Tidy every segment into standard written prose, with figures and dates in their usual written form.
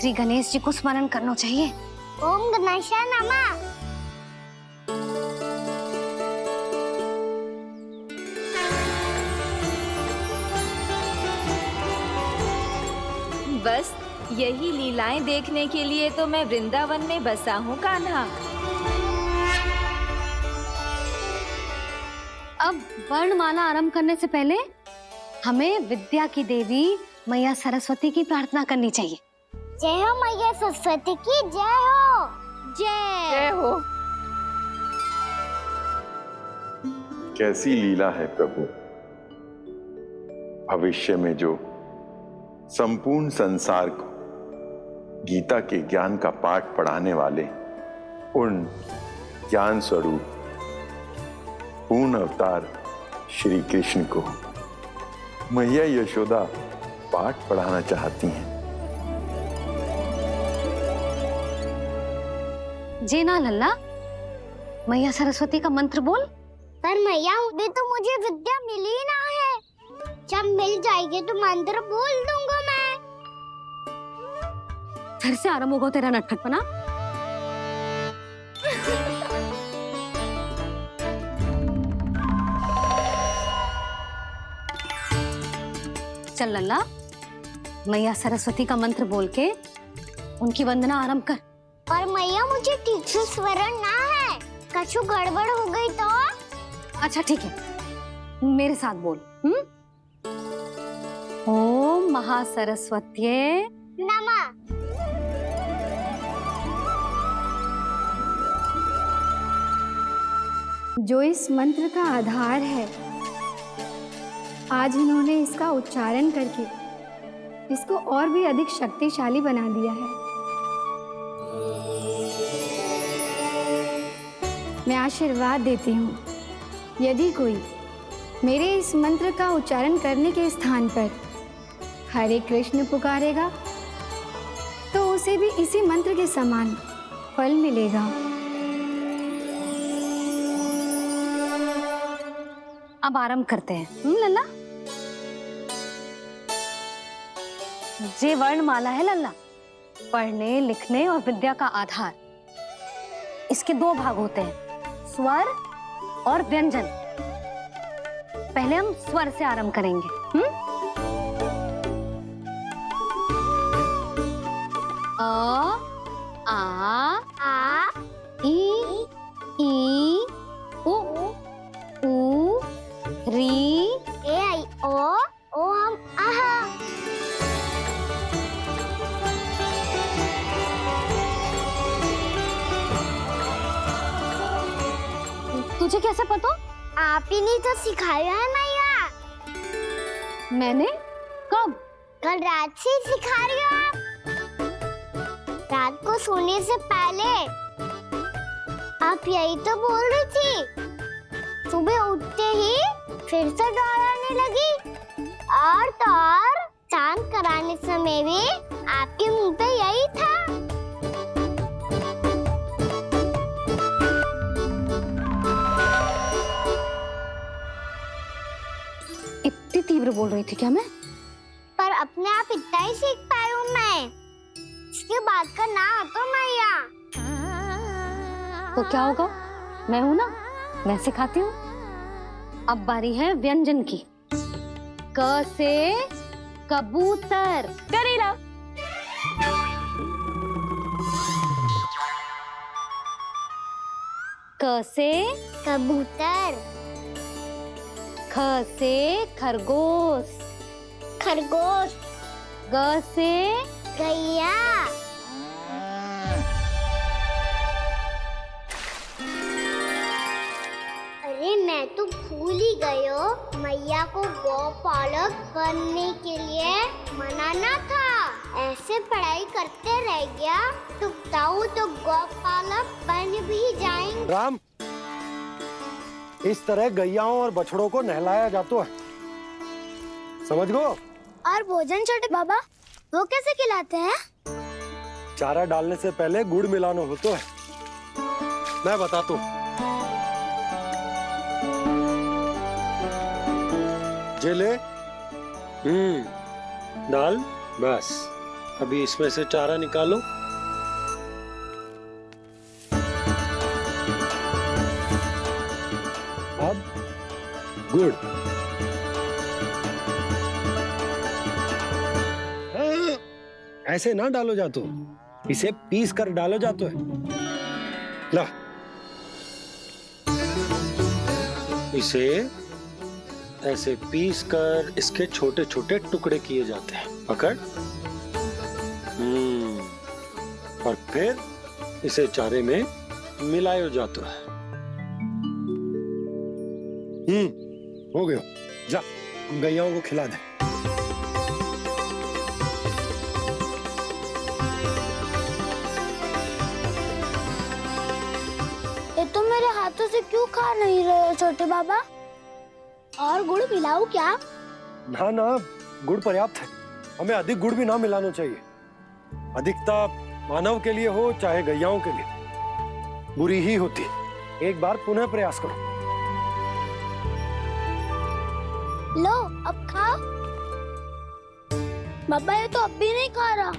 श्री गणेश जी को स्मरण करना चाहिए। ओम गणेशाय नमः। बस यही लीलाएं देखने के लिए तो मैं वृंदावन में बसा हूँ कान्हा। अब वर्णमाला आरंभ करने से पहले हमें विद्या की देवी मैया सरस्वती की प्रार्थना करनी चाहिए। जय हो मैया सरस्वती की जय हो। जय हो। कैसी लीला है प्रभु। भविष्य में जो संपूर्ण संसार को गीता के ज्ञान का पाठ पढ़ाने वाले उन ज्ञान स्वरूप पूर्ण अवतार श्री कृष्ण को मैया यशोदा पाठ पढ़ाना चाहती हैं। जेना लल्ला, मैया सरस्वती का मंत्र बोल। पर मैया अभी तो मुझे विद्या मिली ना है। जब मिल जाएगी तो मंत्र बोल दूंगा मैं। फिर से आरंभ होगा तेरा नटखटपना। चल लल्ला, मैया सरस्वती का मंत्र बोल के उनकी वंदना आरंभ कर। पर मैया मुझे ठीक से स्मरण ना है, कछु गड़बड़ हो गई तो? अच्छा ठीक है, मेरे साथ बोल। ओम महासरस्वत्यै नमः। जो इस मंत्र का आधार है, आज इन्होंने इसका उच्चारण करके इसको और भी अधिक शक्तिशाली बना दिया है। मैं आशीर्वाद देती हूँ, यदि कोई मेरे इस मंत्र का उच्चारण करने के स्थान पर हरे कृष्ण पुकारेगा तो उसे भी इसी मंत्र के समान फल मिलेगा। अब आरंभ करते हैं। लल्ला, जे वर्णमाला है लल्ला, पढ़ने लिखने और विद्या का आधार। इसके दो भाग होते हैं, स्वर और व्यंजन। पहले हम स्वर से आरंभ करेंगे। अ, आ, ई, उ, री, ए आई ओ हम आहा। तुझे कैसे पता? आप ही ने तो सिखाया है मैया। मैंने? कब? कल रात से सिखा रही हो आप। रात को सोने से पहले आप यही तो बोल रही थी। सुबह उठते ही फिर से दोहराने लगी। और तो और स्नान कराने समय भी आपके मुंह पे यही था। इतनी तीव्र बोल रही थी क्या मैं? पर अपने आप इतना ही सीख पाई हूँ मैं। इसके बाद का ना तो मैया। तो क्या होगा? मैं हूं ना, मैं सिखाती हूँ। अब बारी है व्यंजन की। क से कबूतर। करेला। क से कबूतर। ख से खरगोश। खरगोश। ग से गैया। अरे मैं तो भूल ही गई हो, मैया को गौपालक बनने के लिए मना ना था। ऐसे पढ़ाई करते रह गया तो ताऊ तो गौपालक बन भी जाएंगे। राम, इस तरह गैयाओं और बछड़ों को नहलाया जाता है, समझ गो? और भोजन छोटे बाबा, वो कैसे खिलाते हैं? चारा डालने से पहले गुड़ मिलाना होता है। मैं बताता हूँ। जे ले, डाल, बस अभी इसमें से चारा निकालो। अब गुड़। हाँ, ऐसे ना डालो जातो, इसे पीस कर डालो जातो है। ला, इसे ऐसे पीस कर इसके छोटे छोटे टुकड़े किए जाते हैं। पकड़। और फिर इसे चारे में मिलायो जाता है। हो गया। जा गैयाओं को खिला दे। ये तो मेरे हाथों से क्यों खा नहीं रहे हो छोटे बाबा? और गुड़ मिलाऊं क्या? ना ना, गुड़ पर्याप्त है। हमें अधिक गुड़ भी ना मिलाना चाहिए। अधिकता मानव के लिए हो चाहे गैयाओं के लिए बुरी ही होती है। एक बार पुनः प्रयास करो। लो अब खाओ। बाबा ये तो अब भी नहीं खा रहा।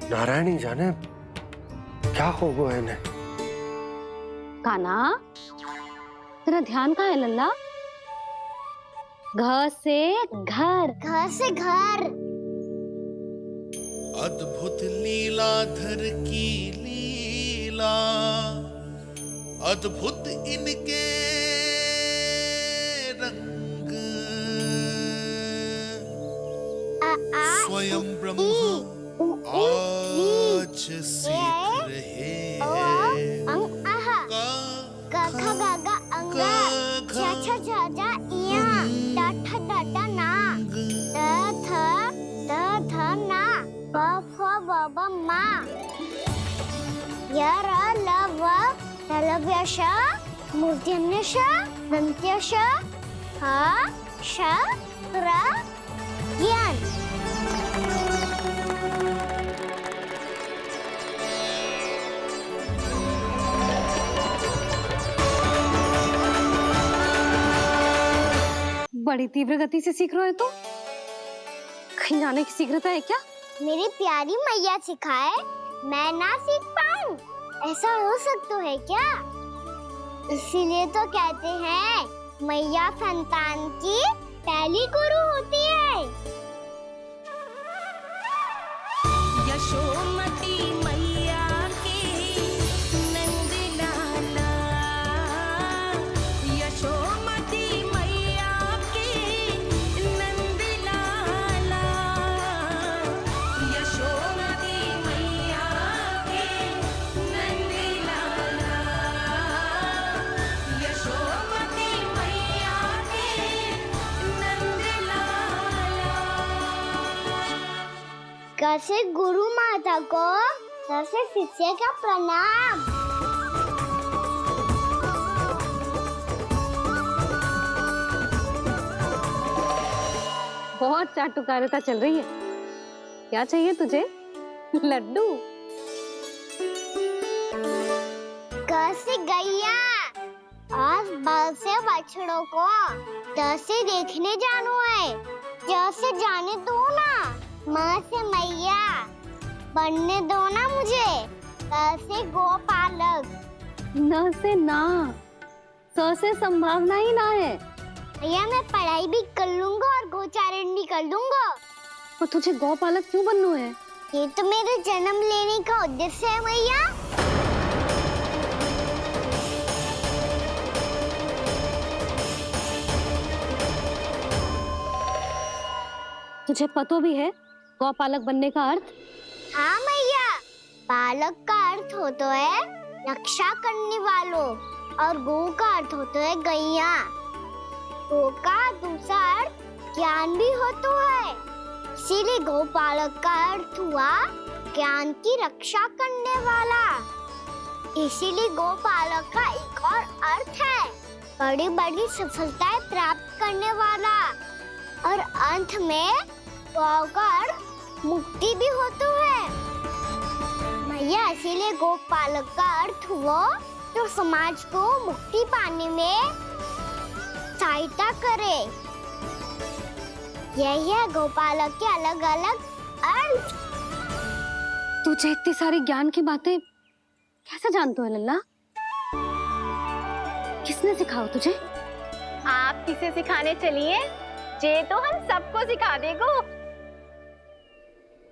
नारायणी जाने क्या हो गया है इन्हें। कान्हा, तेरा ध्यान कहाँ है लल्ला? घर से घर। घर से घर। अद्भुत लीलाधर की लीला, अद्भुत इनके रंग, स्वयं ब्रह्मा आज सीख रहे हैं। गा गा गा अंगा, छा छा छा जा इया, डा ठा डा डा ना, दा धा ना, बा फा बा बा मा, या रा ला वा, तलव्यश, मूर्धन्यश, दन्त्यश, हा श रा ज्ञान। बड़ी तीव्र गति से सीख रहे हो तो कहीं जाने की शीघ्रता है क्या? मेरी प्यारी मैया सिखाए, मैं ना सीख पाऊं, ऐसा हो सकता है क्या? इसीलिए तो कहते हैं मैया संतान की पहली गुरु होती है। यशोमती मैया की नंद लाला, यशोमती मैया की नंद लाला, यशोमती मैया की नंद लाला, यशोमती मैया की नंद लाला। कैसे गुरु माता को, कैसे शिष्य का प्रणाम। बहुत चाटुकारिता चल रही है। क्या चाहिए तुझे? लड्डू? कैसे गैया आज बल से बछड़ों को कैसे देखने जानो है, जैसे जाने दो ना, माँ से मैया बनने दो ना मुझे, कैसे गोपालक। न से ना, स से संभावना ही ना है। भैया मैं पढ़ाई भी कर लूंगा और गोचारण भी कर दूंगा। तो तुझे गौपालक क्यों बनना है? ये तो मेरे जन्म लेने का उद्देश्य है भैया। तुझे पतो भी है गौपालक बनने का अर्थ? हाँ मैया, पालक का अर्थ होता है रक्षा करने वालों और गौ का अर्थ होता है गैया। गौ का दूसरा अर्थ ज्ञान भी होता है, इसीलिए गौपालक का अर्थ हुआ ज्ञान की रक्षा करने वाला। इसीलिए गौपालक का एक और अर्थ है बड़ी बड़ी सफलताएं प्राप्त करने वाला, और अंत में गौ का अर्थ मुक्ति भी होता है। भैया इसीलिए गोपालक का अर्थ हुआ जो समाज को मुक्ति पाने में सहायता करे। यही है गोपालक के अलग अलग अर्थ। तुझे इतनी सारी ज्ञान की बातें कैसे जानते हो लल्ला? किसने सिखाओ तुझे? आप किसे सिखाने चलिए, जे तो हम सबको सिखा देगो।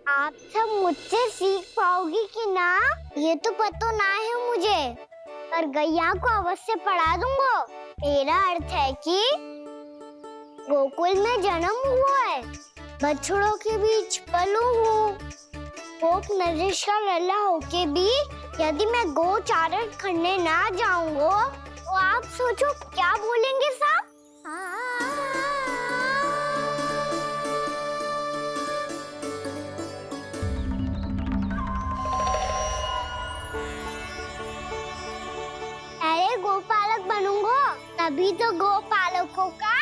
आप सब मुझसे सीख पाओगी कि ना ये तो पता ना है मुझे, पर गैया को अवश्य पढ़ा दूंगा। मेरा अर्थ है कि गोकुल में जन्म हुआ है, बछड़ों के बीच पलू हूँ, गोप नरेश का लल्ला होके भी यदि मैं गोचारण करने ना जाऊंगा तो आप सोचो क्या बोलेंगे साहब? अरे गोपालक बनूंगा तभी तो गोपालकों का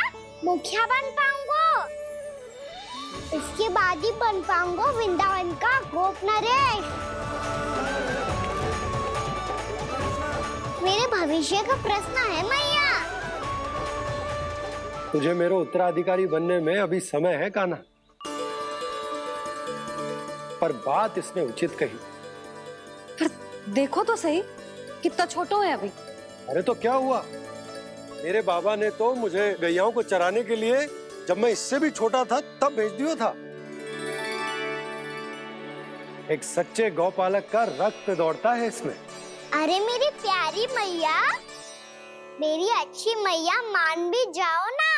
मुखिया बन पाऊंगा, इसके बाद ही बन पाऊंगा वृंदावन का गोप नरेश। मेरे भविष्य का प्रश्न है मैया। तुझे मेरे उत्तराधिकारी बनने में अभी समय है कान्हा, पर बात इसने उचित कही। पर देखो तो सही, कितना छोटो है अभी। अरे तो क्या हुआ, मेरे बाबा ने तो मुझे गैयाओं को चराने के लिए जब मैं इससे भी छोटा था तब भेज दिया था। एक सच्चे गौपालक का रक्त दौड़ता है इसमें। अरे मेरी प्यारी मैया, मेरी अच्छी मैया, मान भी जाओ ना।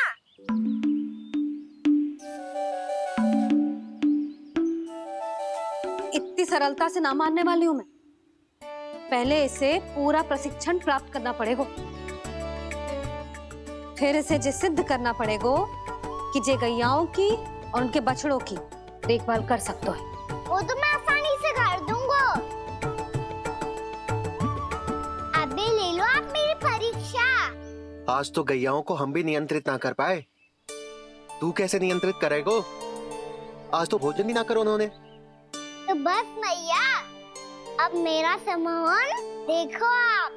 इतनी सरलता से ना मानने वाली हूं मैं। पहले इसे पूरा प्रशिक्षण प्राप्त करना पड़ेगा, फिर इसे जे सिद्ध करना पड़ेगा कि जे गैयाओं की और उनके बछड़ों की देखभाल कर सकता है। वो तो मैं आसानी से कर दूंगा। अबे ले लो आप मेरी परीक्षा। आज तो गैयाओं को हम भी नियंत्रित ना कर पाए, तू कैसे नियंत्रित करेगो? आज तो भोजन ही ना करो उन्होंने। तो बस मैया, अब मेरा सम्मान देखो आप।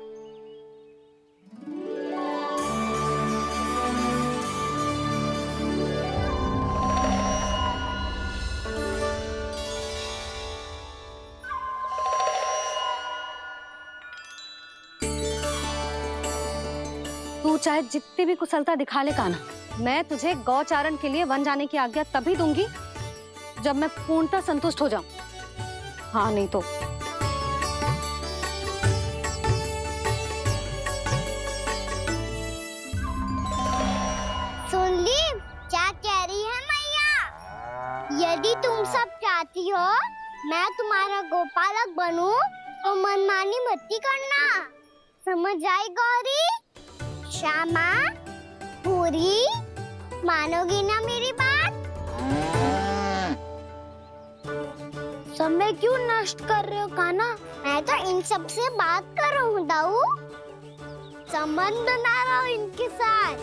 तू चाहे जितनी भी कुशलता दिखा ले कान्हा, मैं तुझे गौचारण के लिए वन जाने की आज्ञा तभी दूंगी जब मैं पूर्णतः संतुष्ट हो जाऊं। हाँ नहीं तो सुन ली क्या कह रही है मैया? यदि तुम सब चाहती हो मैं तुम्हारा गोपालक बनूं तो मनमानी मत करना, समझ आई गौरी? श्यामा, पूरी, मानोगी ना मेरी बात? समय क्यों नष्ट कर रहे हो कान्हा? मैं तो इन सब से बात कर रहा हूँ दाऊ, संबंध बना रहा हूँ इनके साथ।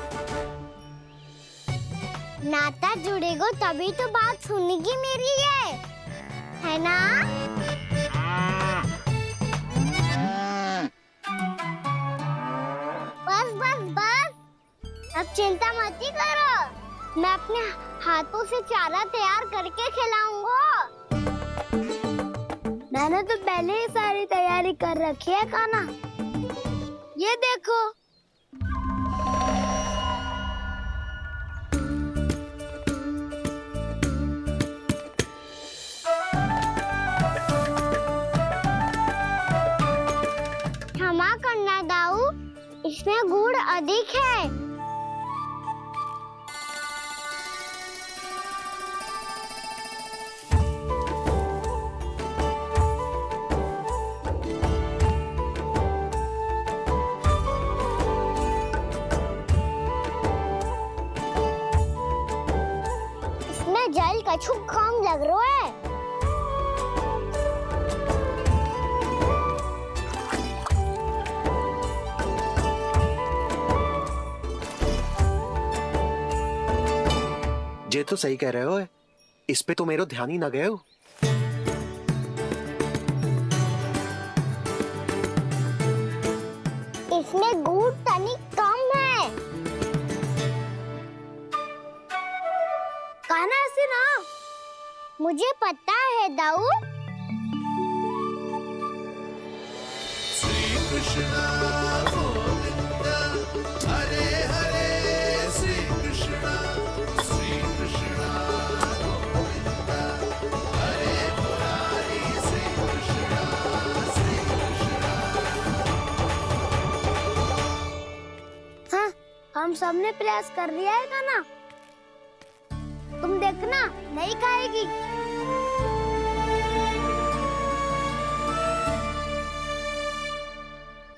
नाता जुड़ेगा तभी तो बात सुनेगी मेरी, ये है ना? बस बस बस, अब चिंता मत ही करो, मैं अपने हाथों से चारा तैयार करके खिलाऊंगा। मैंने तो पहले ही सारी तैयारी कर रखी है कान्हा, ये देखो। क्षमा करना दाऊ, इसमें गुड़ अधिक है। इसमें जल कछु कम लग रहा है। ये तो सही कह रहे हो, इस पे तो मेरो ध्यान ही ना गए हो। इसमें गुड़ तनिक कम है। कान्हा से ना, मुझे पता कृष्णा गोविंद हरे हरे श्री कृष्णा गोविंद हरे मुरारी श्री कृष्णा हाँ, हम सबने प्रयास कर लिया है खाना। तुम देखना नहीं खाएगी।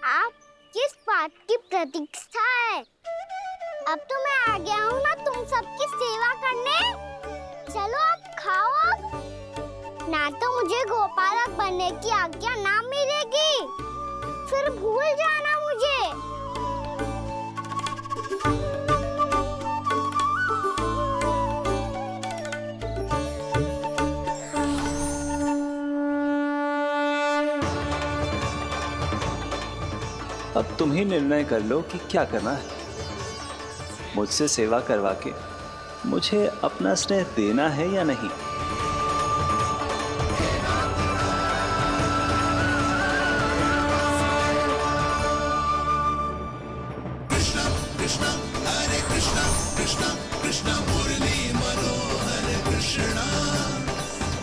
आप किस बात की प्रतीक्षा है? अब तो मैं आ गया हूँ ना तुम सबकी सेवा करने। चलो अब खाओ अब। ना तो मुझे गोपालक बनने की आज्ञा ना मिलेगी, फिर भूल जाना मुझे। अब तुम ही निर्णय कर लो कि क्या करना है। मुझसे सेवा करवा के मुझे अपना स्नेह देना है या नहीं। कृष्ण कृष्ण हरे कृष्ण कृष्ण कृष्ण मुरली मनोहर कृष्ण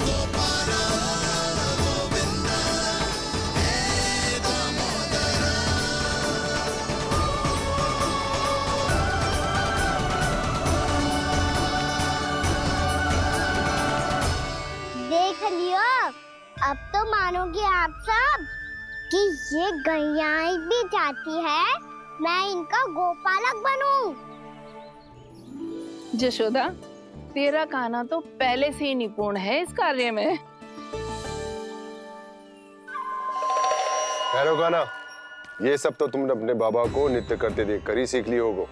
गोपाल गोविंद हे दामोदर। देख लियो, अब तो मानोगे आप सब कि ये गैयाएं भी चाहती है मैं इनका गोपालक बनूं। जशोदा, तेरा कान्हा तो पहले से ही निपुण है इस कार्य में। ठहरो कान्हा, ये सब तो तुमने अपने बाबा को नृत्य करते देखकर ही सीख ली होगो,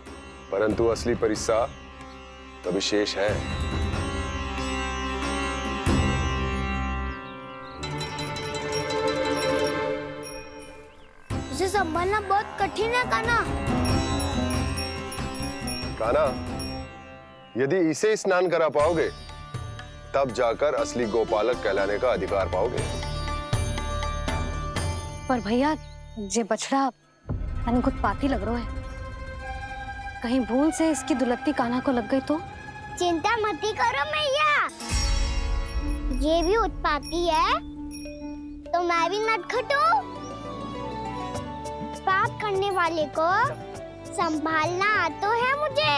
परंतु असली परिस्सा तो विशेष है। उसे संभालना बहुत कठिन है कान्हा। कान्हा, यदि इसे स्नान करा पाओगे तब जाकर असली गोपालक कहलाने का अधिकार पाओगे। पर भैया जे बछड़ा तनिक उत्पाती लग रहा है, कहीं भूल से इसकी दुलत्ती कान्हा को लग गई तो? चिंता मत करो मैया, ये भी उत्पाती है तो मैं भी नटखट हूँ। पाप करने वाले को संभालना आता है मुझे।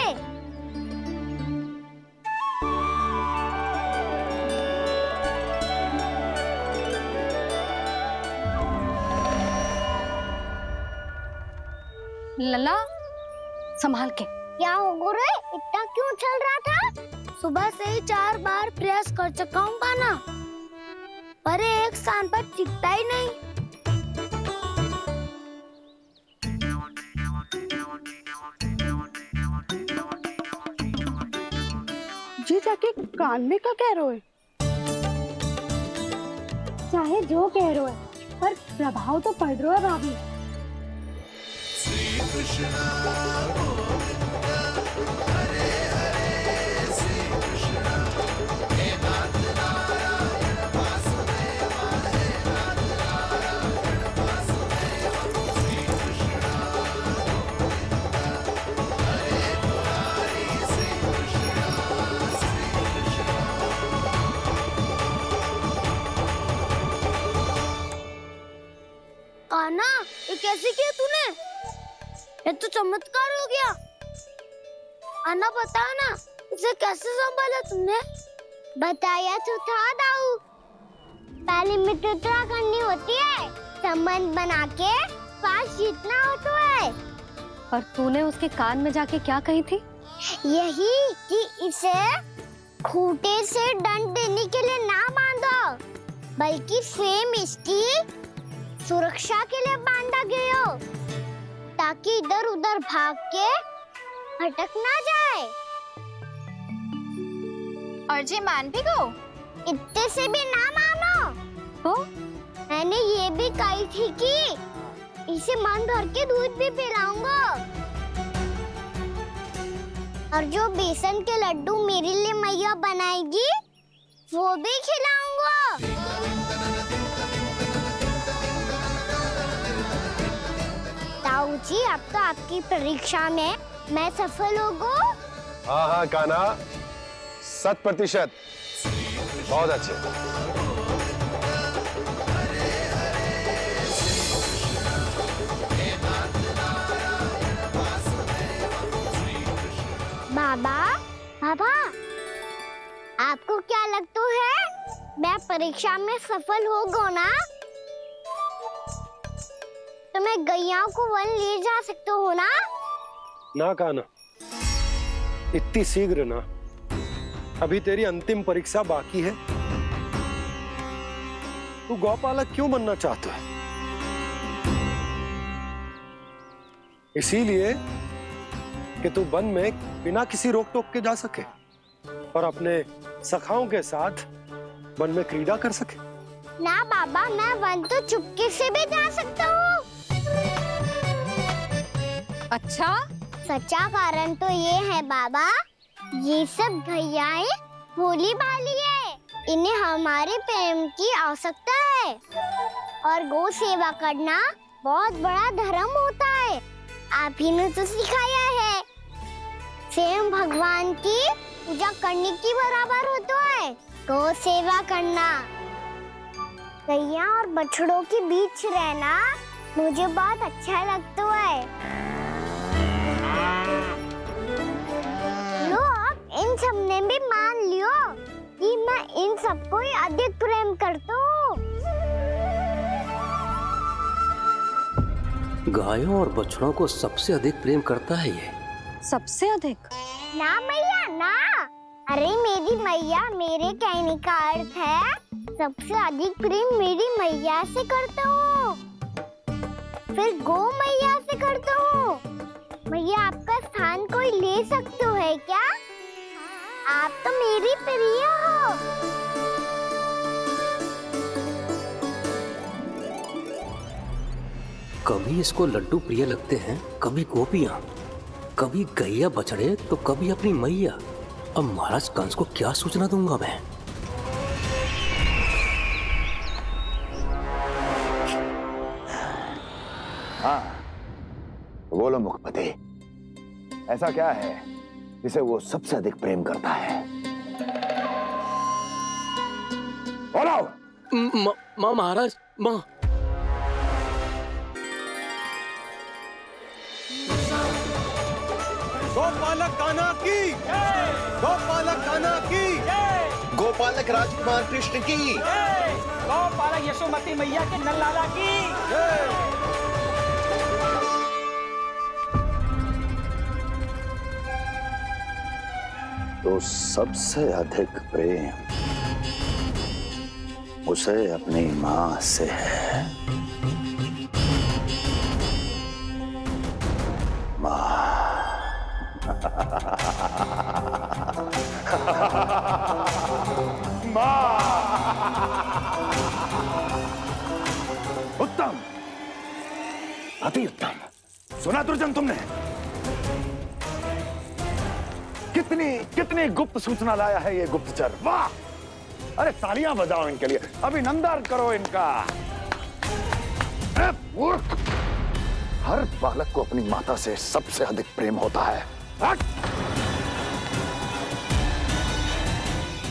लला संभाल के। क्या हो गुरु, इतना क्यों चल रहा था? सुबह से ही 4 बार प्रयास कर चुका हूँ कान्हा, पर एक स्थान पर टिकता ही नहीं। जी जाके कान में क्या कह रहे हो? चाहे जो कह रहे हो, पर प्रभाव तो पड़ रहा है भाभी। श्री कृष्ण गोविंद हरे हरे श्री कृष्ण हे नाथ नारायण वासुदेव हे नाथ नारायण वासुदेव श्री कृष्ण गोविंद हरे मुरारी श्री कृष्ण कान्हा, ये कैसे किया तूने? ये तो चमत्कार हो गया। अन्ना बता ना, इसे कैसे संभाला तुमने? बताया तो था दाऊ, पहले मित्रता करनी होती है, संबंध बना के पास जीतना होता है। और तूने उसके कान में जाके क्या कही थी? यही कि इसे खूंटे से दंड देने के लिए ना बांधो, बल्कि स्वयं इसकी सुरक्षा के लिए बांधा गया हो, ताकि इधर उधर भाग के भटक ना जाए। और जी मान भी गो? इतने से भी ना मानो। तो मैंने ये भी कही थी कि इसे मन भर के दूध भी पिलाऊंगा, और जो बेसन के लड्डू मेरे लिए मैया बनाएगी वो भी खिलाऊंगा। जी, अब तो आपकी परीक्षा में मैं सफल हो गो। हाँ हाँ कान्हा, 100%। बहुत अच्छे। बाबा, बाबा, आपको क्या लगता है मैं परीक्षा में सफल हो गो ना? तो मैं गैयाओं को वन ले जा सकता हूँ ना? ना कान्हा, इतनी शीघ्र ना। अभी तेरी अंतिम परीक्षा बाकी है। तू गौपालक क्यों बनना चाहता है? इसीलिए कि तू वन में बिना किसी रोक टोक के जा सके और अपने सखाओं के साथ वन में क्रीड़ा कर सके। ना बाबा, मैं वन तो चुपके से भी जा सकता हूँ। अच्छा, सच्चा कारण तो ये है बाबा, ये सब गैयाएं भोली भाली है। इन्हें हमारे प्रेम की आवश्यकता है और गौ सेवा करना बहुत बड़ा धर्म होता है। आप ही ने तो सिखाया है। स्वयं भगवान की पूजा करने की बराबर होता है गौ सेवा करना। गैया और बछड़ों के बीच रहना मुझे बहुत अच्छा लगता है। लो, अब इन सब ने भी मान लियो कि मैं इन सबको ही अधिक प्रेम करता हूँ। गायों और बछड़ों को सबसे अधिक प्रेम करता है ये। सबसे अधिक? ना मैया ना, अरे मेरी मैया, मेरे कहने का अर्थ है सबसे अधिक प्रेम मेरी मैया से करता हूँ, फिर गौ मैया से करता हूँ। मैया, आपका स्थान कोई ले सकते है क्या? आप तो मेरी प्रिय हो। कभी इसको लड्डू प्रिय लगते हैं, कभी गोपियां, कभी गैया बछड़े, तो कभी अपनी मैया। अब महाराज कंस को क्या सूचना दूंगा मैं? हाँ, बोलो मुखपति, ऐसा क्या है जिसे वो सबसे अधिक प्रेम करता है? बोलो। माँ महाराज, माँ। गोपालक कान्हा की, गोपालक कान्हा की, गोपालक राजकुमार कृष्ण की, गोपालक यशोमती मैया के नल्लाला की। तो सबसे अधिक प्रेम उसे अपनी मां से है। उत्तम, अति उत्तम। सुना दुर्जन तुमने? कितनी कितनी गुप्त सूचना लाया है ये गुप्तचर। वाह! अरे तालियां बजाओ इनके लिए, अभिनंदन करो इनका। मूर्ख! हर बालक को अपनी माता से सबसे अधिक प्रेम होता है।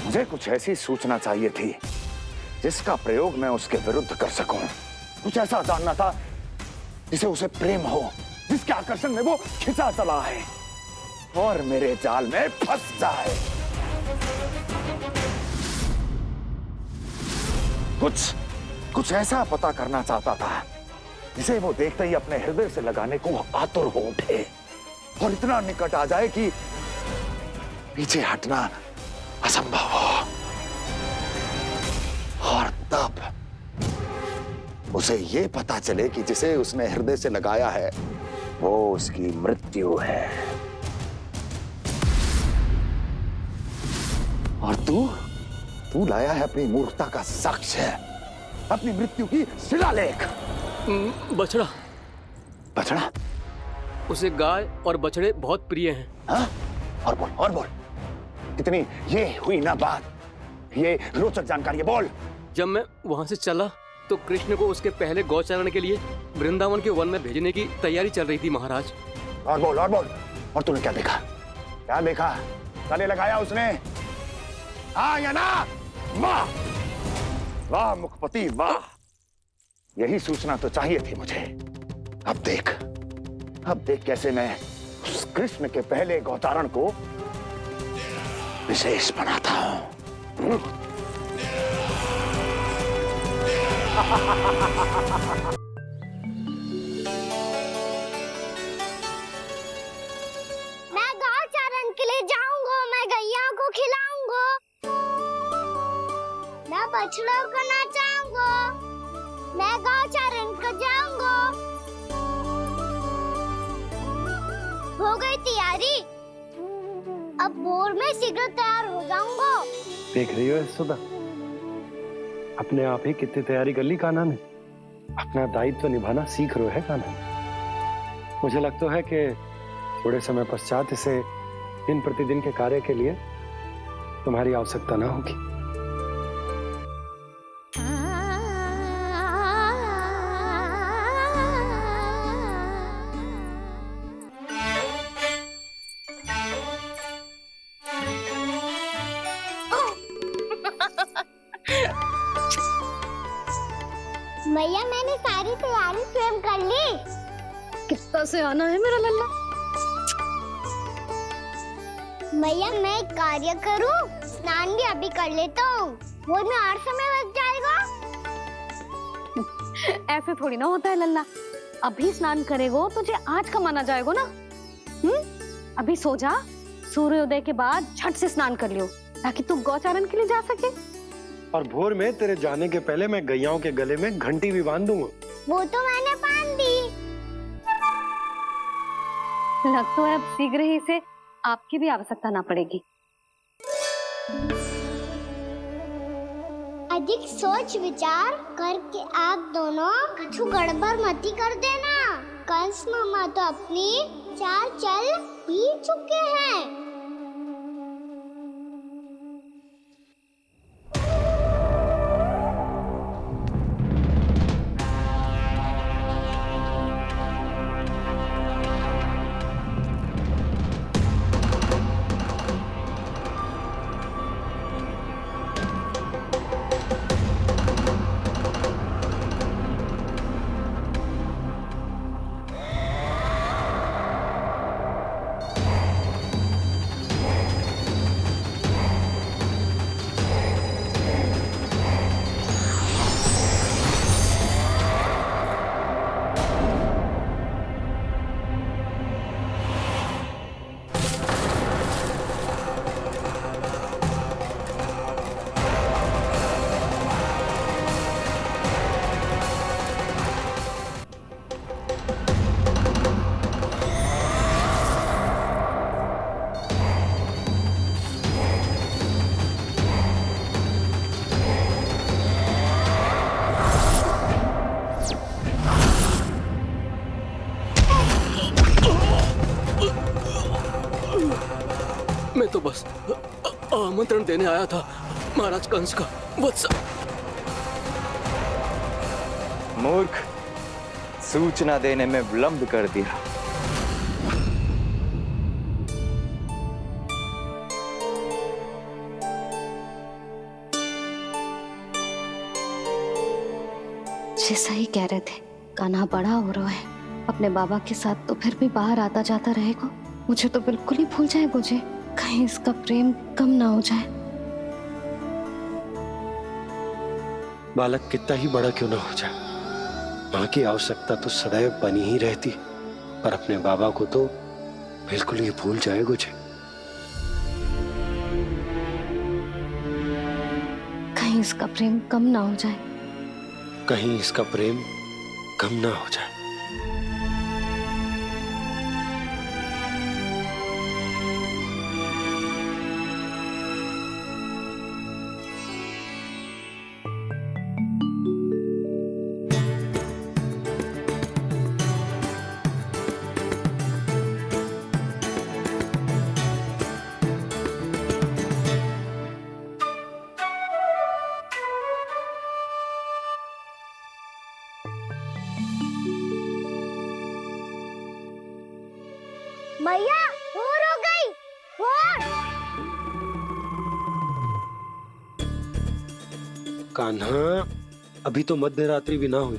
मुझे कुछ ऐसी सूचना चाहिए थी जिसका प्रयोग मैं उसके विरुद्ध कर सकूं। कुछ ऐसा जानना था जिसे उसे प्रेम हो, जिसके आकर्षण में वो खिंचा चला है और मेरे जाल में फंस जाए। कुछ ऐसा पता करना चाहता था जिसे वो देखते ही अपने हृदय से लगाने को आतुर हो उठे और इतना निकट आ जाए कि पीछे हटना असंभव हो। और तब उसे ये पता चले कि जिसे उसने हृदय से लगाया है वो उसकी मृत्यु है। और तू लाया है अपनी मूर्खता का साक्ष्य, अपनी मृत्यु की शिलालेख। बछड़ा। बछड़ा? उसे गाय और बछड़े बहुत प्रिय हैं। हाँ? और बोल। कितनी ये हुई ना बात, ये रोचक जानकारी है, बोल। जब मैं वहां से चला तो कृष्ण को उसके पहले गौचारण के लिए वृंदावन के वन में भेजने की तैयारी चल रही थी महाराज। और बोल और बोल, और तूने क्या देखा? क्या देखा? गले लगाया उसने? हाँ या ना? वाह वाह मुखपति वाह, यही सूचना तो चाहिए थी मुझे। अब देख कैसे मैं उस कृष्ण के पहले गौचारण को विशेष बनाता हूं। मैं गौचारण के लिए जाऊंगा, मैं गैया को खिलाऊंगा, मैं बछड़ों को नचाऊंगा, मैं गौचारण को जाऊंगा। हो गई तैयारी, अब भोर में शीघ्र तैयार हो जाऊंगा। देख रही हो यशोदा, अपने आप ही कितनी तैयारी कर ली कान्हा ने। अपना दायित्व निभाना सीख रहे है कान्हा। मुझे लगता है कि थोड़े समय पश्चात इसे दिन प्रतिदिन के कार्य के लिए तुम्हारी आवश्यकता ना होगी। मैया मैंने सारी तैयारी स्वयं कर ली। कितना से आना है मेरा लल्ला? मैया मैं एक कार्य करूं, स्नान भी अभी कर लेता हूँ, वो में और समय लग जाएगा। ऐसे थोड़ी ना होता है लल्ला, अभी स्नान करेगो तुझे आज का माना जाएगा ना। अभी सो जा, सूर्योदय के बाद झट से स्नान कर लियो ताकि तू गौचारण के लिए जा सके। और भोर में तेरे जाने के पहले मैं गैयाओं के गले में घंटी भी बांध दूंगा। वो तो मैंने बांध दी। लग तो है अब शीघ्र ही से आपकी भी आवश्यकता ना पड़ेगी। अधिक सोच विचार करके आप दोनों कछु गड़बड़ मती कर देना। कंस मामा तो अपनी चाल चल भी चुके हैं। मैं तो बस आमंत्रण देने आया था महाराज कंस का। वत्स मूर्ख, सूचना देने में विलंब कर दिया। जैसा ही कह रहे थे, कान्हा बड़ा हो रहा है, अपने बाबा के साथ तो फिर भी बाहर आता जाता रहेगा। मुझे तो बिल्कुल ही भूल जाए मुझे, कहीं इसका प्रेम कम ना हो जाए। बालक कितना ही बड़ा क्यों ना हो जाए, माँ की आवश्यकता तो सदैव बनी ही रहती, पर अपने बाबा को तो बिल्कुल ही भूल जाए मुझे। कहीं इसका प्रेम कम ना हो जाए, कहीं इसका प्रेम कम ना हो जाए। मैया भोर हो गई। भोर। कान्हा, अभी तो मध्य रात्रि भी ना हुई।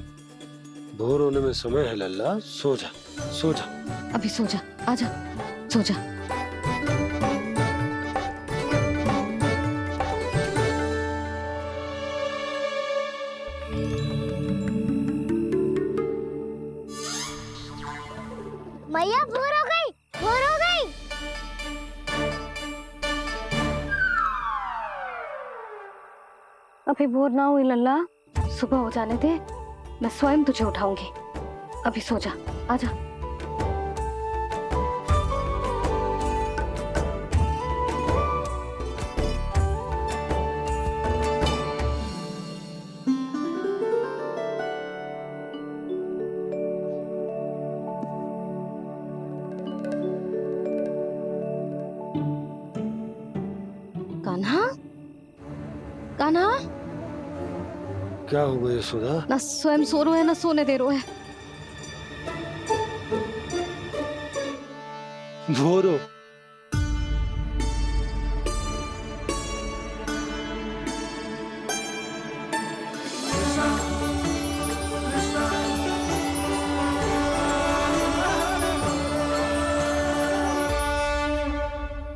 भोर होने में समय है लल्ला, सो जा सो जा। अभी सो जा, आजा सो जा। मैया भोर हो गई। भोर हो गई। अभी भोर ना हुई लल्ला, सुबह हो जाने दे, मैं स्वयं तुझे उठाऊंगी। अभी सो जा, आजा। कान्हा, कान्हा, क्या हो गया यशोदा? ना स्वयं सो रहे है ना सोने दे रहे है। भोर हो।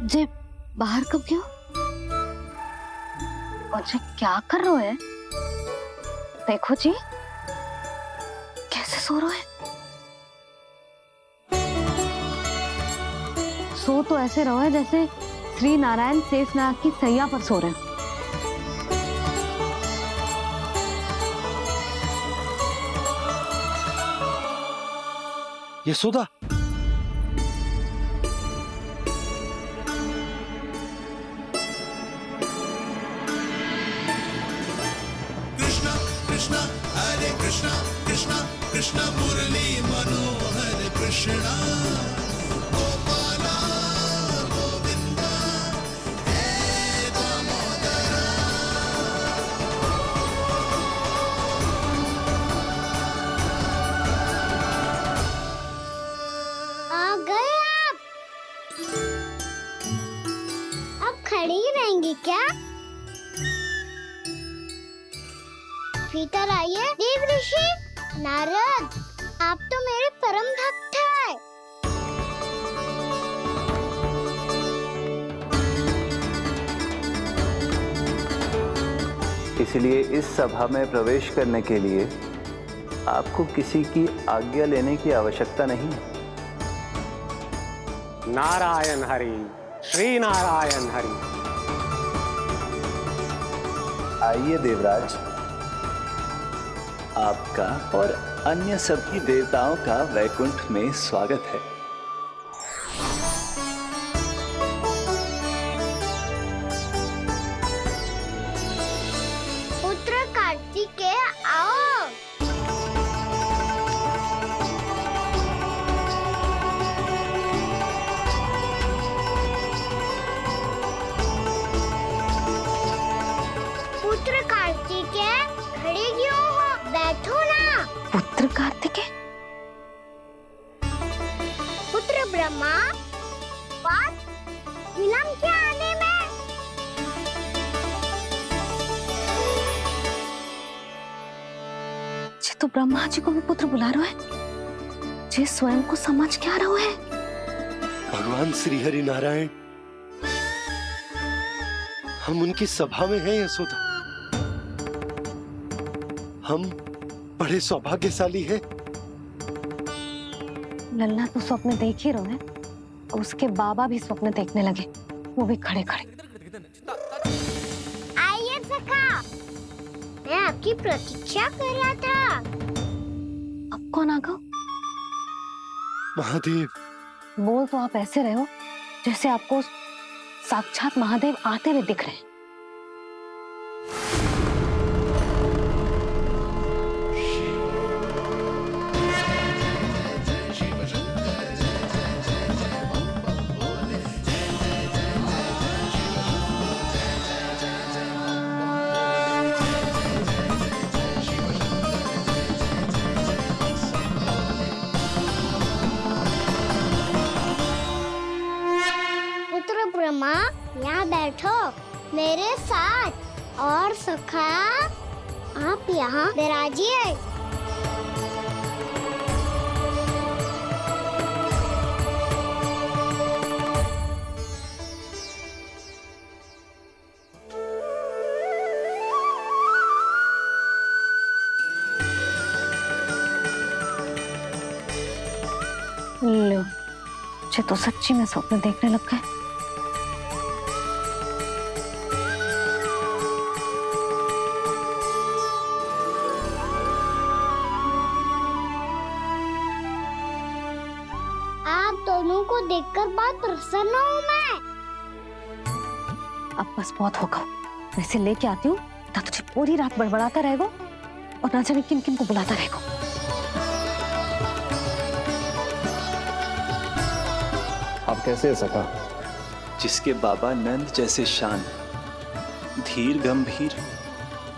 जे बाहर कब गयो? और जे क्या कर रहे है? देखो जी, कैसे सो रहे हैं। सो तो ऐसे रहो है जैसे श्री नारायण शेषनाग की सैया पर सो रहे हैं। यशोदा, कृष्णा कृष्णा हरे कृष्णा कृष्णा कृष्णा मुरली मनोहर कृष्णा गोपाला गोविंदा हे दामोदरा। आ गए आप। अब खड़ी ही रहेंगी क्या? भीतर आइए। देव ऋषि नारद, आप तो मेरे परम भक्त हैं। इसलिए इस सभा में प्रवेश करने के लिए आपको किसी की आज्ञा लेने की आवश्यकता नहीं है। नारायण हरि, श्री नारायण हरि। आइए देवराज, आपका और अन्य सभी देवताओं का वैकुंठ में स्वागत है। पुत्र कार्तिकेय आओ। पुत्र कार्तिकेय खड़े क्यों हो? बैठो ना। पुत्र कार्तिकेय, पुत्र ब्रह्मा, बात विलंब क्या आने में? जे तो ब्रह्मा जी को भी पुत्र बुला रहे हैं, जे स्वयं को समझ क्या रहे हैं। भगवान श्री हरि नारायण, हम उनकी सभा में हैं यशोदा। हम बड़े सौभाग्यशाली हैं। लल्ला तो स्वप्न देख ही रहे हैं, और उसके बाबा भी स्वप्न देखने लगे, वो भी खड़े खड़े। आइए सखा, मैं आपकी प्रतीक्षा कर रहा था। अब कौन आ गया? महादेव। बोल तो आप ऐसे रहे हो जैसे आपको साक्षात महादेव आते हुए दिख रहे हैं। बैठो मेरे साथ। और सखा आप यहाँ विराजिए। लो, मुझे तो सच्ची में स्वप्न देखने लग गए। आप दोनों को देखकर बहुत प्रसन्न हूँ मैं। अब बस बहुत होगा, मैं इसे लेके आती हूँ ना, तुझे पूरी रात बड़बड़ाता रहेगा और ना जाने किन किन को बुलाता रहेगा। आप कैसे है सखा? जिसके बाबा नंद जैसे शान, धीर गंभीर,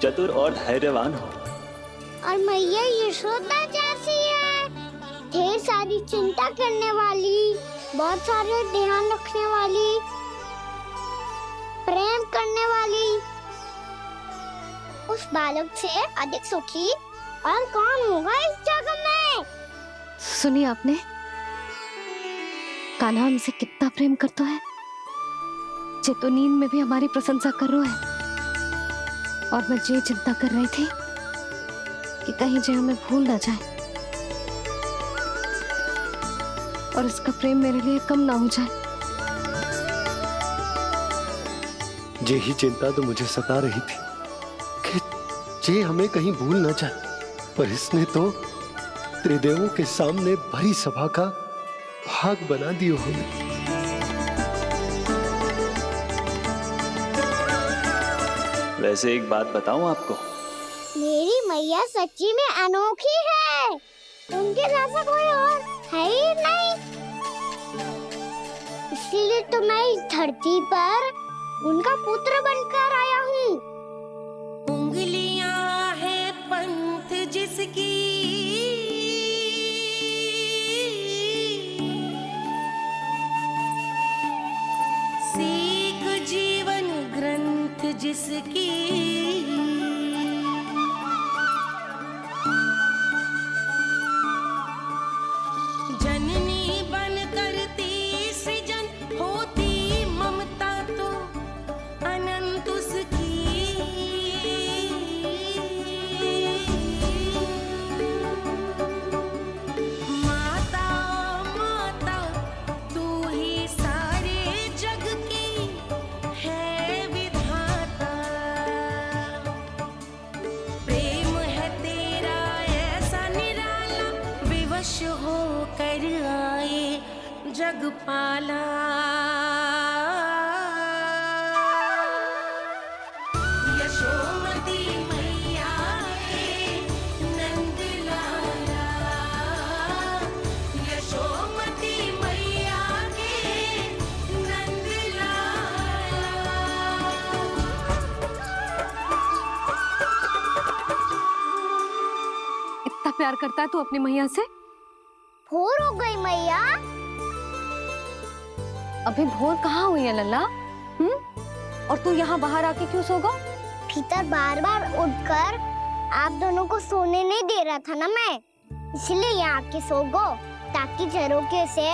चतुर और धैर्यवान हो। और मैया यशोदा जैसी है, ढेर सारी चिंता करने वाली, बहुत सारे ध्यान रखने वाली, प्रेम करने वाली। उस बालक से अधिक सुखी और कौन होगा इस जगत में? सुनिए आपने, कान्हा हमसे कितना प्रेम करता है, जे तो नींद में भी हमारी प्रशंसा कर रहा है। और मैं ये चिंता कर रही थी कि कहीं जे हमें भूल ना जाए और इसका प्रेम मेरे लिए कम ना हो जाए। यही चिंता तो मुझे सता रही थी कि जे हमें कहीं भूल ना जाए, पर इसने तो त्रिदेवों के सामने भरी सभा का भाग बना दियो हमें। वैसे एक बात बताऊं आपको, मेरी मैया सच्ची में अनोखी है, उनके जैसा कोई और है ही नहीं। इसलिए तो मैं इस धरती पर उनका पुत्र बनकर आया हूँ। उंगलियां है पंथ जिसकी, सीख जीवन ग्रंथ जिसकी, जननी बन करती सृजन, होती ममता तो अनंत उसकी। माता माता तू ही सारे जग की है विधाता, प्रेम है तेरा ऐसा निराला, विवश हो कर आए जग पाला। यशोमती मैया के नंद लाला, यशोमती मैया के नंद लाला। इतना प्यार करता है तू अपनी मैया से? भोर हो गई मैया। अभी भोर कहाँ हुई है लल्ला? और तू यहाँ बाहर आके क्यों सो गया? भीतर बार बार उठकर आप दोनों को सोने नहीं दे रहा था ना मैं, इसलिए यहाँ आके सो गो, ताकि झरोखे से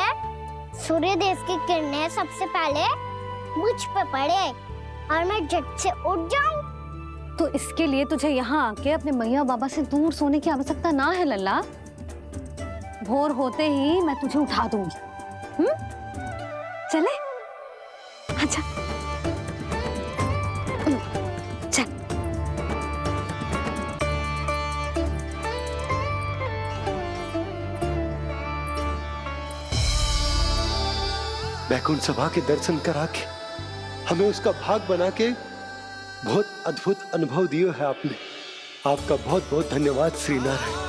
सूर्य देव की किरणें सबसे पहले मुझ पे पड़े और मैं झट से उठ जाऊं। तो इसके लिए तुझे यहाँ आके अपने मैया बाबा से दूर सोने की आवश्यकता ना है लल्ला। भोर होते ही मैं तुझे उठा दूंगी। चले? अच्छा चल। बैकुंठ सभा के दर्शन करा के हमें उसका भाग बना के बहुत अद्भुत अनुभव दियो है आपने। आपका बहुत बहुत धन्यवाद श्री नारायण।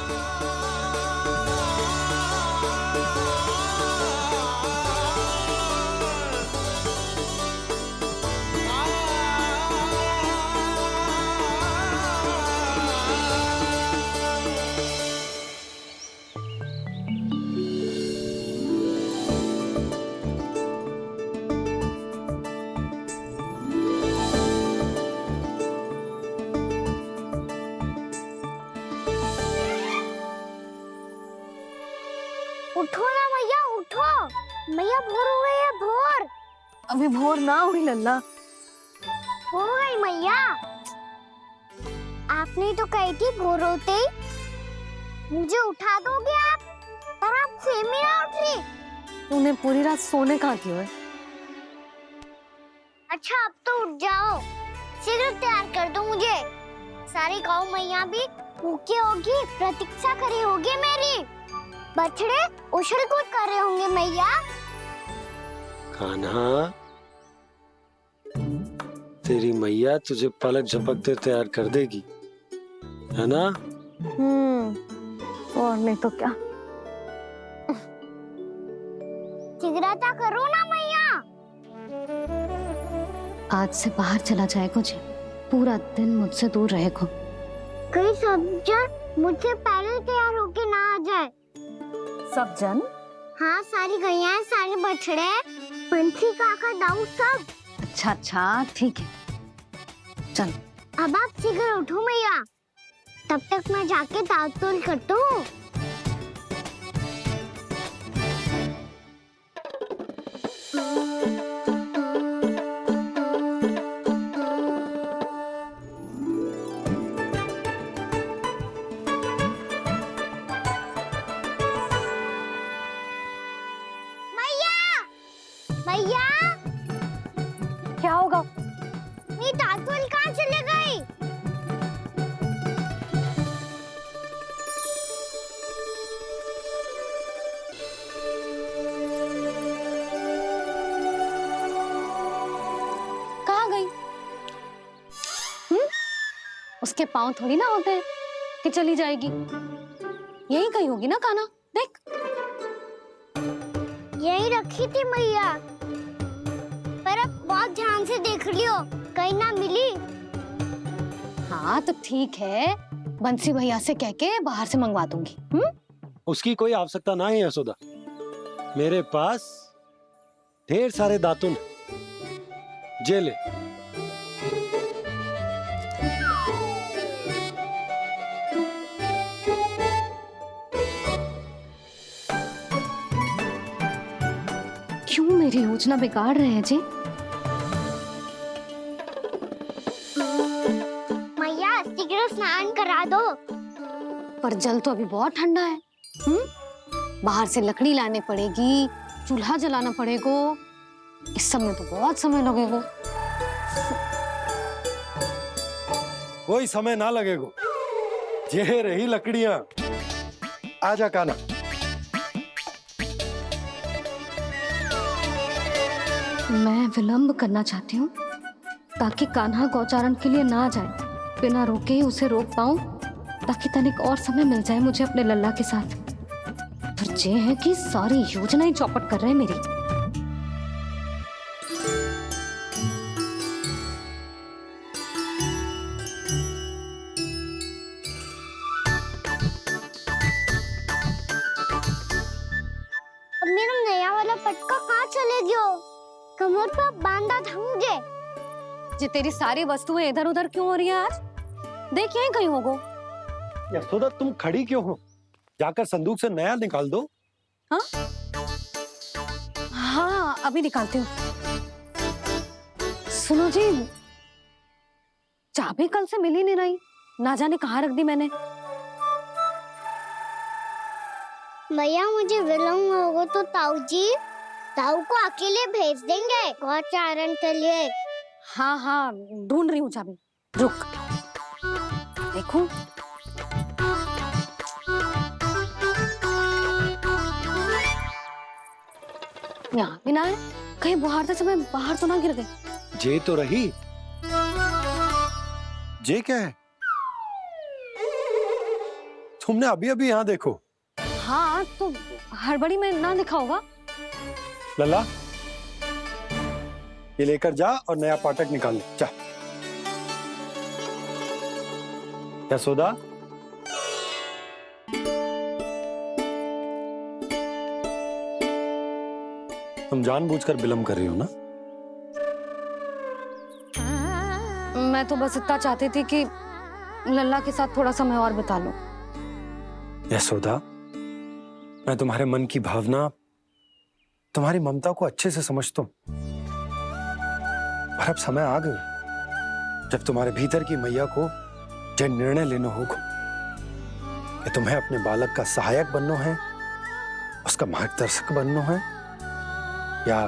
उठो ना मैया, उठो। मैया भोर हो गई है, भोर। अभी भोर ना हुई लल्ला। हो गई मैया। आपने तो कही थी भोर होते ही मुझे उठा दोगे आप, पर आप फिर भी ना उठी। तूने पूरी रात सोने कहाँ की है? अच्छा अब तो उठ जाओ, शीघ्र तैयार कर दो मुझे। सारी गौ मैया भी भूखी होगी, प्रतीक्षा करी होगी मेरी। बछड़े उछल कूद कर रहे होंगे मैया। कान्हा, तेरी मैया तुझे पलक झपकते तैयार कर देगी, है ना? और नहीं तो क्या। शीघ्रता करो ना मैया। आज से बाहर चला जाएगा जी, पूरा दिन मुझसे दूर रहेगा। कहीं सब जन मुझसे पहले तैयार होके ना आ जाए। सब जन? हाँ, सारी गैया, सारे बछड़े, पंछी, काका, दाऊ, सब। अच्छा अच्छा ठीक है, चल। अब आप शीघ्र उठो मैया, तब तक मैं जाके ताल-तोल करता हूँ। मैया, क्या होगा? मेरी ताल-तोल कहाँ चले गई? कहाँ गई? उसके पाँव थोड़ी ना होते हैं कि चली जाएगी। यही कहीं होगी ना कान्हा, देख। यही रखी थी मैया, पर अब बहुत ध्यान से देख लियो, कहीं ना मिली। हाँ तो ठीक है, बंसी भैया से कह के बाहर से मंगवा दूंगी। उसकी कोई आवश्यकता ना है यशोदा, मेरे पास ढेर सारे दातुन, जे ले। क्यों मेरी योजना बिगाड़ रहे हैं जी? मैया शीघ्र स्नान करा दो। पर जल तो अभी बहुत ठंडा है। बाहर से लकड़ी लाने पड़ेगी, चूल्हा जलाना पड़ेगा। इस सब में तो बहुत समय लगेगा। कोई समय ना लगेगा, ये रही लकड़ियां। आजा कान्हा। मैं विलंब करना चाहती हूँ ताकि कान्हा गौचारण के लिए ना जाए। बिना रोके ही उसे रोक पाऊं, ताकि तनिक और समय मिल जाए मुझे अपने लल्ला के साथ। पर ये है कि सारी योजना ही चौपट कर रहे हैं मेरी। अब मेरा नया वाला पटका कहाँ चले गयो? कमर पर बांधा था मुझे। जी तेरी सारी वस्तुएं इधर उधर क्यों हो रही है आज? देख यहीं कहीं होगो। यशोदा तुम खड़ी क्यों हो? जाकर संदूक से नया निकाल दो। हाँ हाँ अभी निकालती हूँ। सुनो जी, चाबी कल से मिल ही नहीं रही, ना जाने कहाँ रख दी मैंने। मैया मुझे विलम्ब होगा तो ताऊ को अकेले भेज देंगे गौचारण के लिए। हाँ हाँ ढूंढ रही हूँ चाबी, रुक। देखो यहाँ भी ना है, कहीं बुहारते समय बाहर तो ना गिर गई। जे तो रही। जे क्या है? तुमने अभी अभी यहाँ देखो। हाँ तो हड़बड़ी में ना दिखा होगा। लल्ला ये लेकर जा और नया पाठक निकाल ले, जा। यशोदा तुम जानबूझकर विलंब कर रही हो ना? मैं तो बस इतना चाहती थी कि लल्ला के साथ थोड़ा समय और बिता लूं। यशोदा मैं तुम्हारे मन की भावना, तुम्हारी ममता को अच्छे से समझता हूं। पर अब समय आ गया जब तुम्हारे भीतर की मैया को यह निर्णय लेना होगा कि तुम्हें अपने बालक का सहायक बनना है, उसका मार्गदर्शक बनना है, या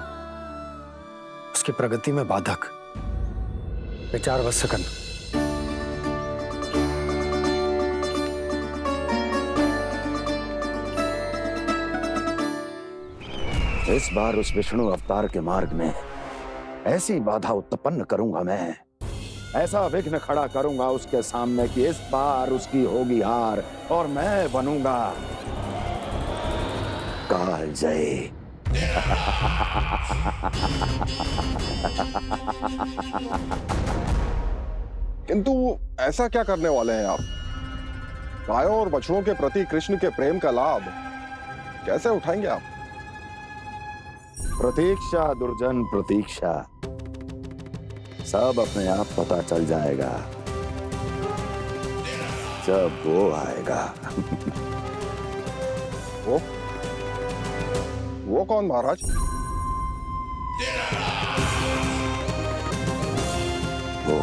उसकी प्रगति में बाधक। विचार अवश्य करना। इस बार उस विष्णु अवतार के मार्ग में ऐसी बाधा उत्पन्न करूंगा मैं, ऐसा विघ्न खड़ा करूंगा उसके सामने कि इस बार उसकी होगी हार और मैं बनूंगा कालजयी। किंतु ऐसा क्या करने वाले हैं आप? गायों और बछड़ों के प्रति कृष्ण के प्रेम का लाभ कैसे उठाएंगे आप? प्रतीक्षा दुर्जन प्रतीक्षा, सब अपने आप पता चल जाएगा जब वो आएगा। वो कौन महाराज? वो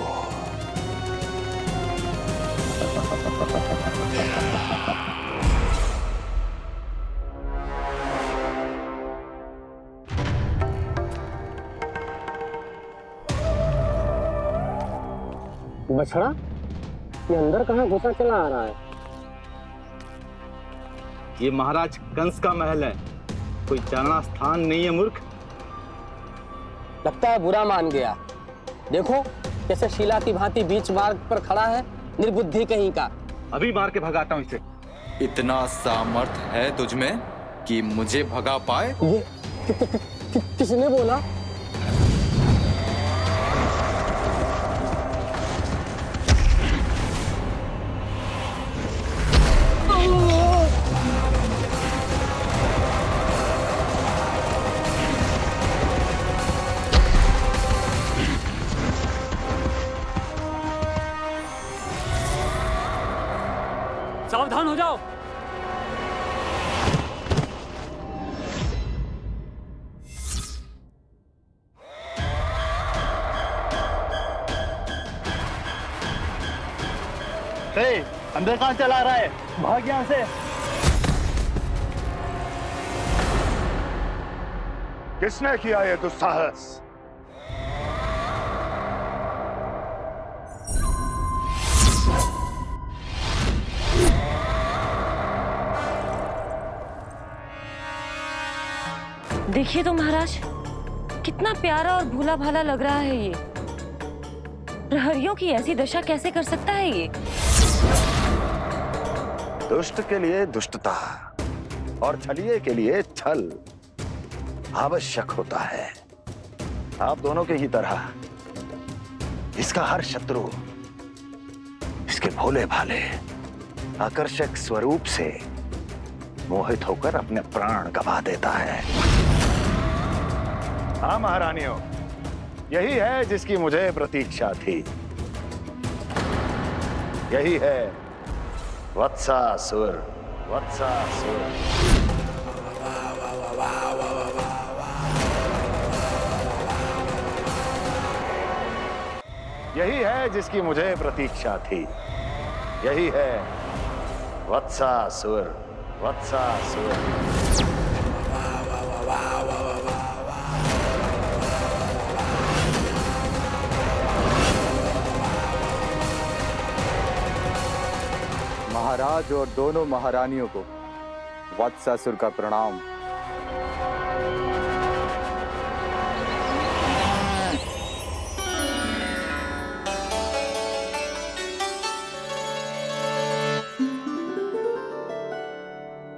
बछड़ा, ये अंदर कहाँ घुसा चला आ रहा है? ये महाराज कंस का महल है, कोई चारणा स्थान नहीं है मूर्ख। लगता है बुरा मान गया। देखो कैसे शीला की भांति बीच मार्ग पर खड़ा है, निर्बुद्धि कहीं का। अभी मार के भगाता हूँ इसे। इतना सामर्थ है तुझमें कि मुझे भगा पाए? ये किसने बोला? सावधान हो जाओ। अंदर कहाँ चला रहा है? भाग यहाँ से। किसने किया ये दुस्साहस? देखिए तो महाराज, कितना प्यारा और भोला भाला लग रहा है ये। प्रहरियों की ऐसी दशा कैसे कर सकता है ये? दुष्ट के लिए दुष्टता और छलिए के लिए छल आवश्यक होता है। आप दोनों के ही तरह इसका हर शत्रु इसके भोले भाले आकर्षक स्वरूप से मोहित होकर अपने प्राण गंवा देता है। हाँ महारानियों, यही है जिसकी मुझे प्रतीक्षा थी। यही है वत्सासुर। वत्सासुर यही है जिसकी मुझे प्रतीक्षा थी। यही है वत्सासुर। वत्सासुर महाराज और दोनों महारानियों को वत्सासुर का प्रणाम।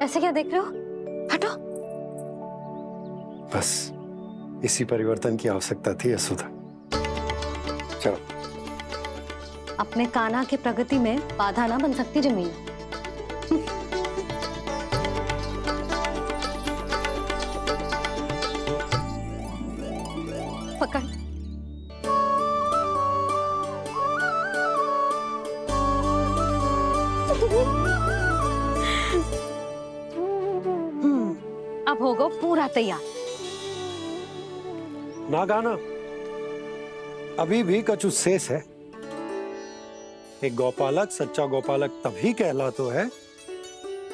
ऐसे क्या देख रहे हो? हटो। बस इसी परिवर्तन की आवश्यकता थी यशोदा। चलो। अपने कान्हा की प्रगति में बाधा ना बन सकती जमीन। पकड़। गो पूरा तैयार। ना गाना, अभी भी कछु शेष है। एक गौपालक सच्चा गौपालक तभी कहलाता है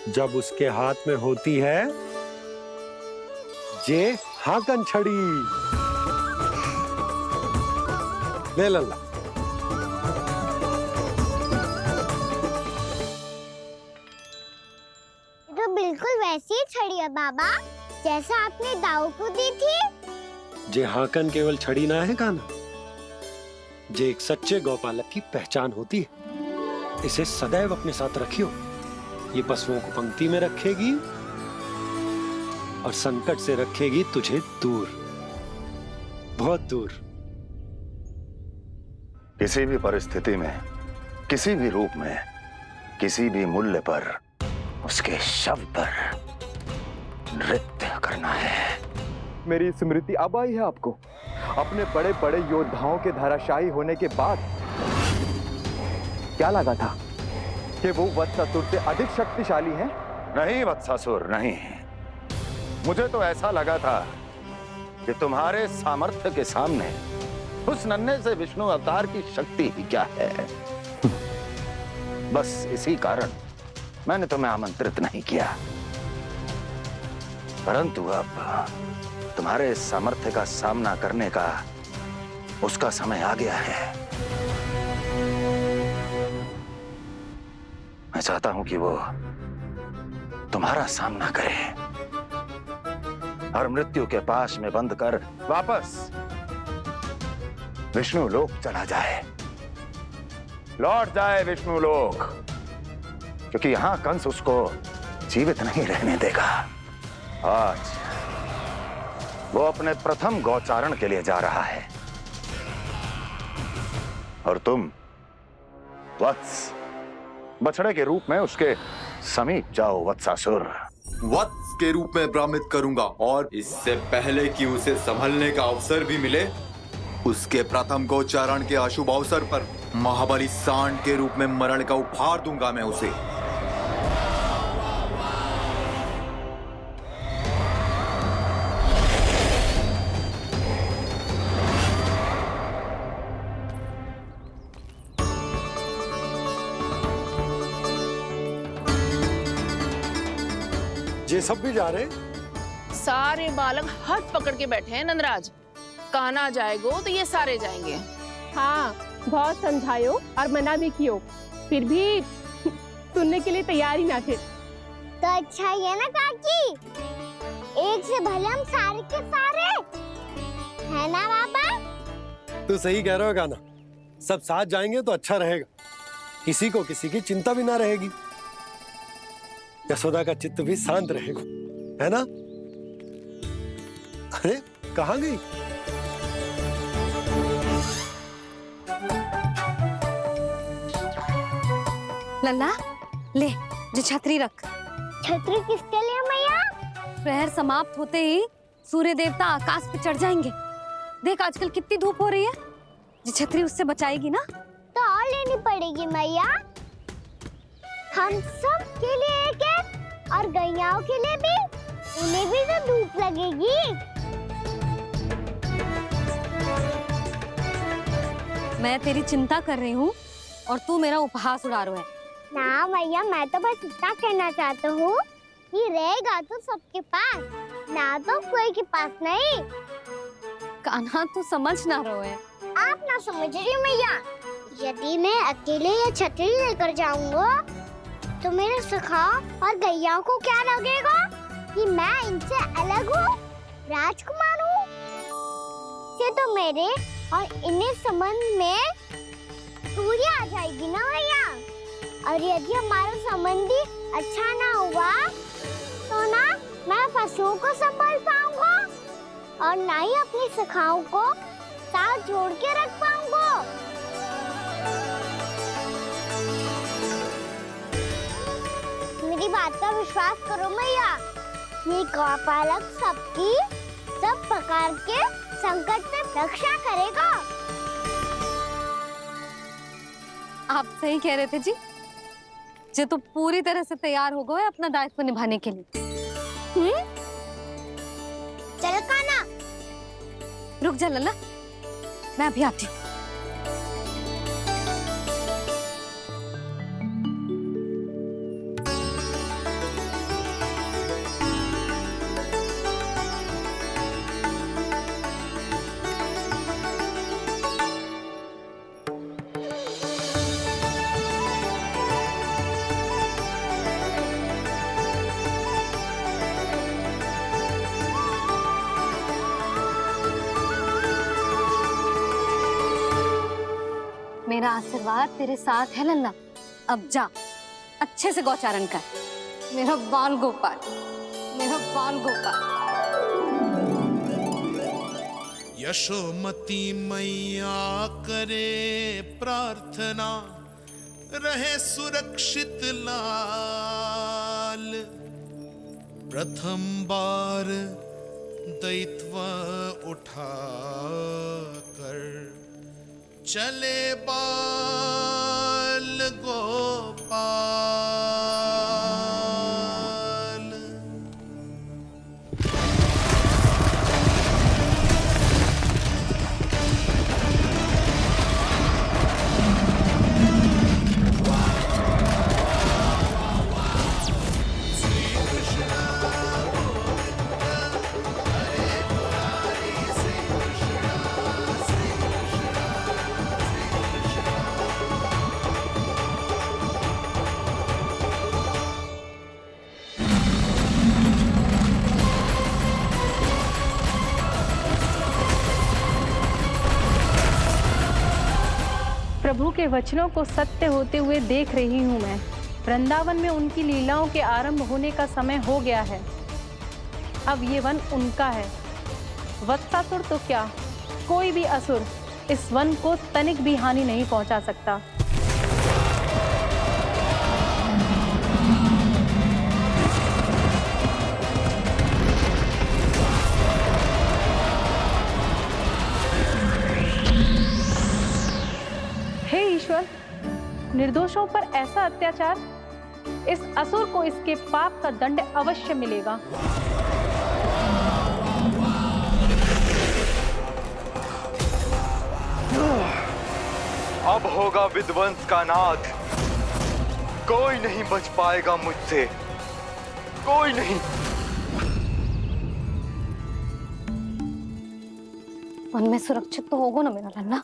जब उसके हाथ में होती है जे हाकन छड़ी। ले लल्ला। तो बिल्कुल वैसी ही छड़ी है बाबा जैसा आपने दाऊ को दी थी। जे हाकन केवल छड़ी ना है गाना, जे एक सच्चे गौपालक की पहचान होती है। इसे सदैव अपने साथ रखियो। ये पशुओं को पंक्ति में रखेगी और संकट से रखेगी तुझे दूर, बहुत दूर। किसी भी परिस्थिति में, किसी भी रूप में, किसी भी मूल्य पर उसके शव पर नृत्य करना है। मेरी स्मृति अब आई है आपको? अपने बड़े बड़े योद्धाओं के धराशायी होने के बाद क्या लगा था कि वो वत्सासुर से अधिक शक्तिशाली हैं? नहीं वत्सासुर, नहीं। मुझे तो ऐसा लगा था कि तुम्हारे सामर्थ्य के सामने उस नन्हे से विष्णु अवतार की शक्ति ही क्या है। बस इसी कारण मैंने तुम्हें आमंत्रित नहीं किया। परंतु अब तुम्हारे सामर्थ्य का सामना करने का उसका समय आ गया है। मैं चाहता हूं कि वो तुम्हारा सामना करे और मृत्यु के पास में बंद कर वापस विष्णु लोक चला जाए, लौट जाए विष्णु लोक, क्योंकि यहां कंस उसको जीवित नहीं रहने देगा। आज वो अपने प्रथम गौचारण के लिए जा रहा है और तुम वत्स, बछड़े के रूप में उसके समीप जाओ वत्सासुर। वत्स के रूप में भ्रमित करूंगा और इससे पहले कि उसे संभलने का अवसर भी मिले, उसके प्रथम गोचारण के अशुभ अवसर पर महाबली सांड के रूप में मरण का उपहार दूंगा मैं उसे। ये सब भी जा रहे? सारे बालक हाथ पकड़ के बैठे हैं नंदराज। कान्हा जाएगो तो ये सारे जाएंगे। हाँ, बहुत समझायो और मना भी कियो, फिर भी सुनने के लिए तैयार ही ना थे। तो अच्छा ही है ना काकी, एक से भले हम सारे के सारे, है ना बाबा? तू सही कह रहा है गाना, सब साथ जाएंगे तो अच्छा रहेगा, किसी को किसी की चिंता भी ना रहेगी, यशोदा का चित्त भी शांत रहेगा, है ना? अरे कहाँ गई? लल्ला ले, जो छतरी रख। छतरी किसके लिए मैया? प्रहर समाप्त होते ही सूर्य देवता आकाश पे चढ़ जाएंगे। देख आजकल कितनी धूप हो रही है, जो छतरी उससे बचाएगी ना। तो और लेनी पड़ेगी मैया, हम सब के लिए एक एक, और गैयाओं के लिए भी, उन्हें भी तो धूप लगेगी। मैं तेरी चिंता कर रही हूँ और तू मेरा उपहास उड़ा रहा है। ना भैया, मैं तो बस इतना कहना चाहता हूँ कि रहेगा तो सबके पास, ना तो कोई के पास नहीं। कान्हा तू समझ ना रहो है। आप ना समझ रही मैया, यदि मैं अकेले ये छतरी लेकर जाऊंगा तो मेरे सखा और गैयाओं को क्या लगेगा कि मैं इनसे अलग हूँ, राजकुमार हूँ। से तो मेरे और इन्हें संबंध में दूरी आ जाएगी ना भैया। और यदि हमारा संबंध ही अच्छा ना हुआ तो ना मैं पशुओं को संभाल पाऊंगा और ना ही अपनी सखाओं को साथ जोड़ के रख पाऊंगा। मेरी बात का विश्वास करो मैया, ये गौपालक सबकी सब प्रकार के संकट से रक्षा करेगा। आप सही कह रहे थे जी, जो तो पूरी तरह से तैयार हो गए अपना दायित्व निभाने के लिए। चल काना। रुक जा लल्ला, मैं अभी आती हूँ। मेरा आशीर्वाद तेरे साथ है लल्ला। अब जा, अच्छे से गौचारण कर। मेरा बाल गोपाल, मेरा बाल गोपाल। यशोमती मैया करे प्रार्थना, रहे सुरक्षित लाल। प्रथम बार दैत्व उठा कर चले बाल गोपाल। प्रभु के वचनों को सत्य होते हुए देख रही हूँ मैं। वृंदावन में उनकी लीलाओं के आरंभ होने का समय हो गया है। अब ये वन उनका है। वत्सासुर तो क्या, कोई भी असुर इस वन को तनिक भी हानि नहीं पहुंचा सकता। हे ईश्वर, निर्दोषों पर ऐसा अत्याचार, इस असुर को इसके पाप का दंड अवश्य मिलेगा। अब होगा विध्वंस का नाद। कोई नहीं बच पाएगा मुझसे, कोई नहीं। वन में सुरक्षित तो होगा ना मेरा लल्ला?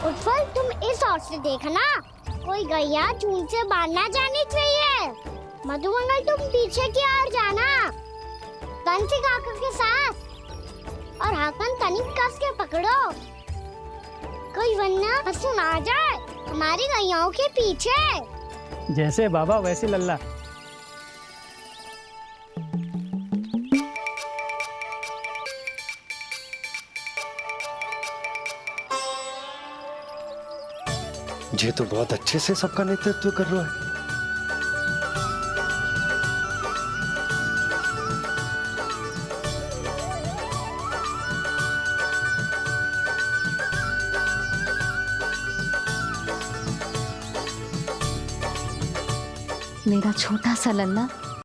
उत्पल, तुम इस ओर से देखना, कोई गैया चून से बाहर ना जानी चाहिए। मधुमंगल, तुम पीछे की ओर जाना, कंसी काका के साथ। और हाकन तनिक कस के पकड़ो, कोई वरना असुर ना आ जाए हमारी गैयाओं के पीछे। जैसे बाबा वैसे लल्ला। ये तो बहुत अच्छे से सबका नेतृत्व कर रहा है। मेरा छोटा सा लल्ला